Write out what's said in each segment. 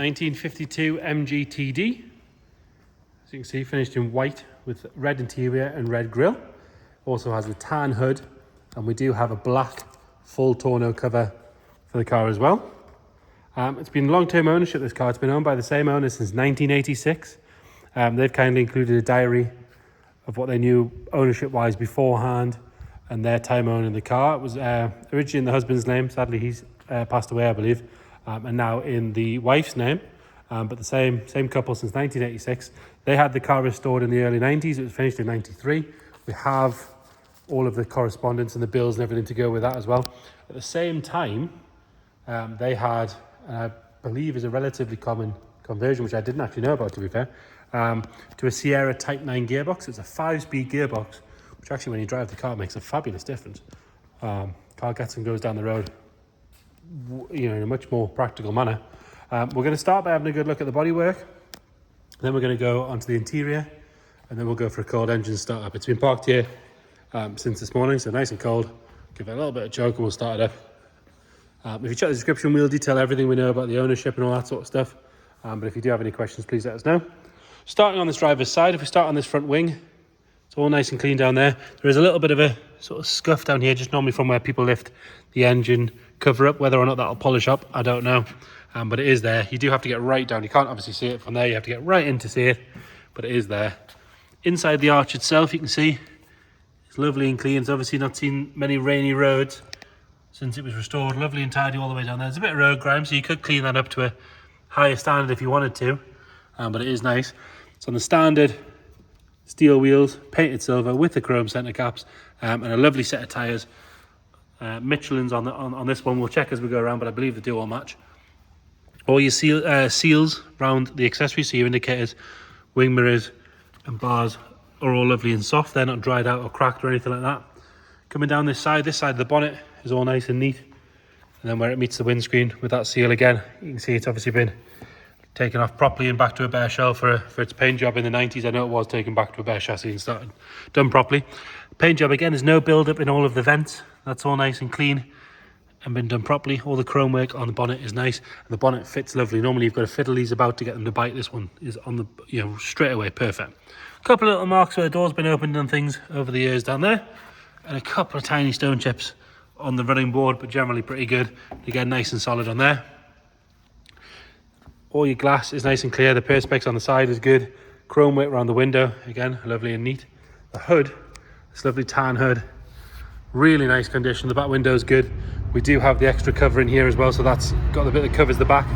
1952 MGTD. As you can see, finished in white with red interior and red grille. Also has a tan hood, and we do have a black full tonneau cover for the car as well. It's been long-term ownership, this car. It's been owned by the same owner since 1986. They've kindly included a diary of what they knew ownership-wise beforehand and their time owning the car. It was originally in the husband's name. Sadly, he's passed away, I believe, and now in the wife's name. But the same couple since 1986. They had the car restored in the early 90s. It was finished in 93. We have all of the correspondence and the bills and everything to go with that as well. At the same time, they had, I believe is a relatively common conversion, which I didn't actually know about, to be fair, to a Sierra Type 9 gearbox. It's a 5-speed gearbox, which actually, when you drive the car, makes a fabulous difference. Car gets and goes down the road, in a much more practical manner. We're going to start by having a good look at the bodywork. Then we're going to go onto the interior, and then we'll go for a cold engine startup. It's been parked here since this morning, so nice and cold. Give it a little bit of choke and we'll start it up. If you check the description, we'll detail everything we know about the ownership and all that sort of stuff. But if you do have any questions, please let us know. Starting on this driver's side, if we start on this front wing, it's all nice and clean down there. There is a little bit of a sort of scuff down here, just normally from where people lift the engine cover up. Whether or not that'll polish up, I don't know. But it is there. You do have to get right down. You can't obviously see it from there. You have to get right in to see it, but it is there. Inside the arch itself, you can see it's lovely and clean. It's obviously not seen many rainy roads since it was restored. Lovely and tidy all the way down there. There's a bit of road grime, so you could clean that up to a higher standard if you wanted to, but it is nice. It's on the standard steel wheels, painted silver with the chrome centre caps, and a lovely set of tyres. Michelin's on this one. We'll check as we go around, but I believe they do all match. All your seals around the accessories, so your indicators, wing mirrors and bars are all lovely and soft. They're not dried out or cracked or anything like that. Coming down this side of the bonnet is all nice and neat. And then where it meets the windscreen with that seal again, you can see it's obviously been taken off properly and back to a bare shell for its paint job in the 90s. I know it was taken back to a bare chassis and done properly. Paint job again, there's no build up in all of the vents. That's all nice and clean and been done properly. All the chrome work on the bonnet is nice, and the bonnet fits lovely. Normally you've got to fiddle these about to get them to bite. This one is on the, straight away perfect. A couple of little marks where the door's been opened and things over the years down there, and a couple of tiny stone chips on the running board, but generally pretty good. Again, nice and solid on there. All your glass is nice and clear. The perspex on the side is good. Chrome work around the window, again, lovely and neat. The hood, this lovely tan hood, really nice condition. The back window is good. We do have the extra cover in here as well, so that's got the bit that covers the back.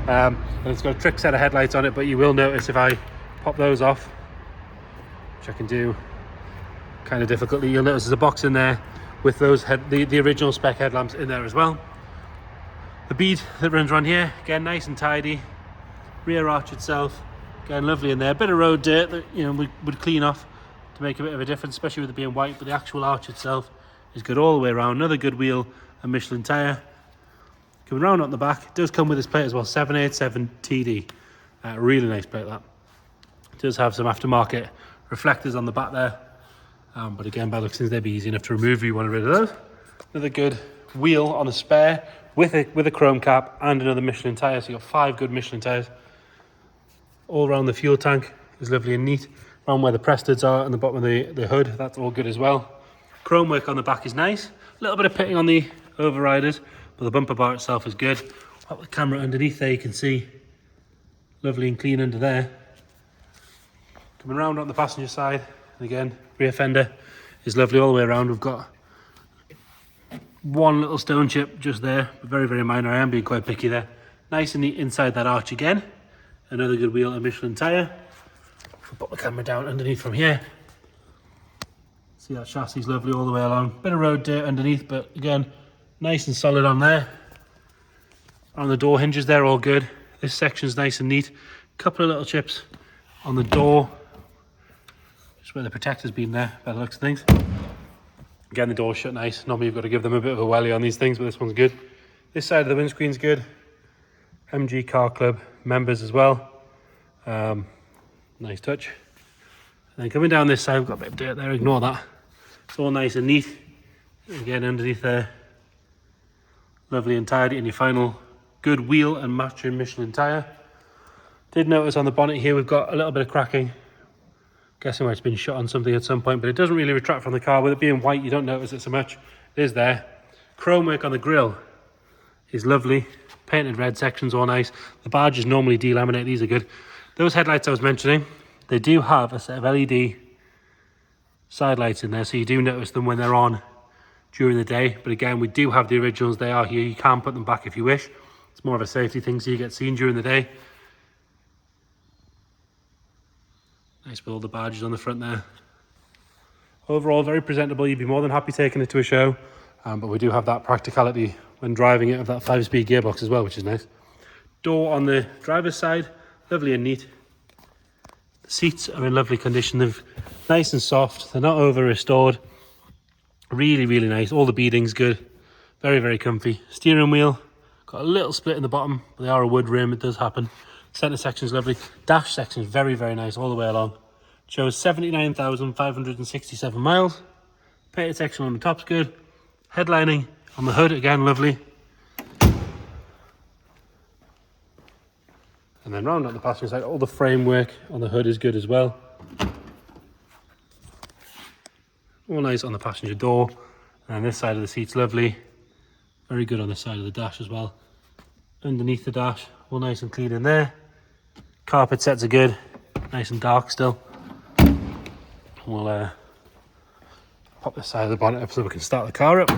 And it's got a trick set of headlights on it, but you will notice if I pop those off, which I can do kind of difficultly, you'll notice there's a box in there with those the original spec headlamps in there as well. The bead that runs around here, again, nice and tidy. Rear arch itself, again, lovely in there. A bit of road dirt that we would clean off to make a bit of a difference, especially with it being white, but the actual arch itself is good all the way around. Another good wheel and Michelin tyre. Coming round on the back, it does come with this plate as well, 787 TD. Really nice plate that. It does have some aftermarket reflectors on the back there, but again, by looks, they'd be easy enough to remove if you want to rid of those. Another good wheel on a spare with a chrome cap and another Michelin tyre, so you've got 5 good Michelin tyres. All around the fuel tank is lovely and neat. Around where the press studs are and the bottom of the hood, that's all good as well. Chrome work on the back is nice. A little bit of pitting on the overriders, but the bumper bar itself is good. Pop the camera underneath there, you can see lovely and clean under there. Coming around on the passenger side, and again, rear fender is lovely all the way around. We've got one little stone chip just there, but very, very minor. I am being quite picky there. Nice and neat inside that arch again. Another good wheel and Michelin tyre. If we put the camera down underneath from here, see that chassis is lovely all the way along. Bit of road dirt underneath, but again, nice and solid on there. On the door hinges, they're all good. This section's nice and neat. Couple of little chips on the door, just where the protector's been there, by the looks of things. Again, the door's shut nice. Normally you've got to give them a bit of a welly on these things, but this one's good. This side of the windscreen's good. MG Car Club members as well. Nice touch. And then coming down this side, we've got a bit of dirt there, ignore that. It's all nice and neat. Again, underneath there, lovely and tidy. And your final good wheel and matching Michelin tyre. Did notice on the bonnet here we've got a little bit of cracking. Guessing where it's been shot on something at some point, but it doesn't really retract from the car. With it being white, you don't notice it so much. It is there. Chrome work on the grille is lovely. Painted red sections, all nice. The badges normally delaminate, these are good. Those headlights I was mentioning, they do have a set of LED side lights in there, so you do notice them when they're on during the day. But again, we do have the originals, they are here. You can put them back if you wish. It's more of a safety thing, so you get seen during the day. Nice with all the badges on the front there. Overall, very presentable. You'd be more than happy taking it to a show. But we do have that practicality when driving it of that 5-speed gearbox as well, which is nice. Door on the driver's side, lovely and neat. The seats are in lovely condition. They're nice and soft. They're not over restored. Really, really nice. All the beading's good. Very, very comfy. Steering wheel, got a little split in the bottom, but they are a wood rim. It does happen. Centre section's lovely. Dash section's very, very nice all the way along. Shows 79,567 miles. Painted section on the top's good. Headlining on the hood, again, lovely. And then round up the passenger side, all the framework on the hood is good as well. All nice on the passenger door. And this side of the seat's lovely. Very good on this side of the dash as well. Underneath the dash, all nice and clean in there. Carpet sets are good. Nice and dark still. We'll pop this side of the bonnet up so we can start the car up.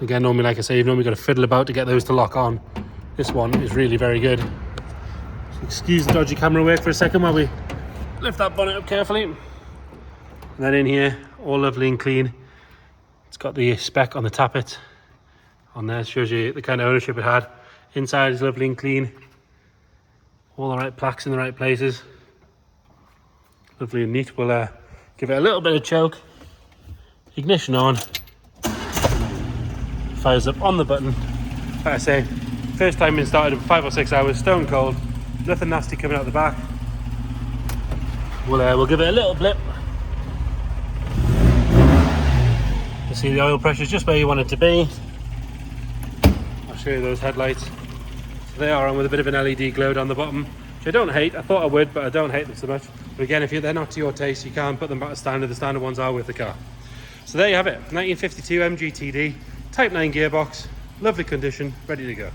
Again, normally, like I say, you've normally got to fiddle about to get those to lock on. This one is really very good. So excuse the dodgy camera work for a second while we lift that bonnet up carefully. And then in here, all lovely and clean. It's got the spec on the tappet on there. It shows you the kind of ownership it had. Inside is lovely and clean. All the right plaques in the right places. Lovely and neat. We'll give it a little bit of choke. Ignition on. Fires up on the button. Like I say, first time been started in 5 or 6 hours, stone cold. Nothing nasty coming out the back. We'll give it a little blip. You see the oil pressure is just where you want it to be. I'll show you those headlights. So they are on with a bit of an LED glow down the bottom, which I don't hate. I thought I would, but I don't hate them so much. But again, if they're not to your taste, you can't put them back to standard. The standard ones are with the car. So there you have it, 1952 MG TD, Type 9 gearbox, lovely condition, ready to go.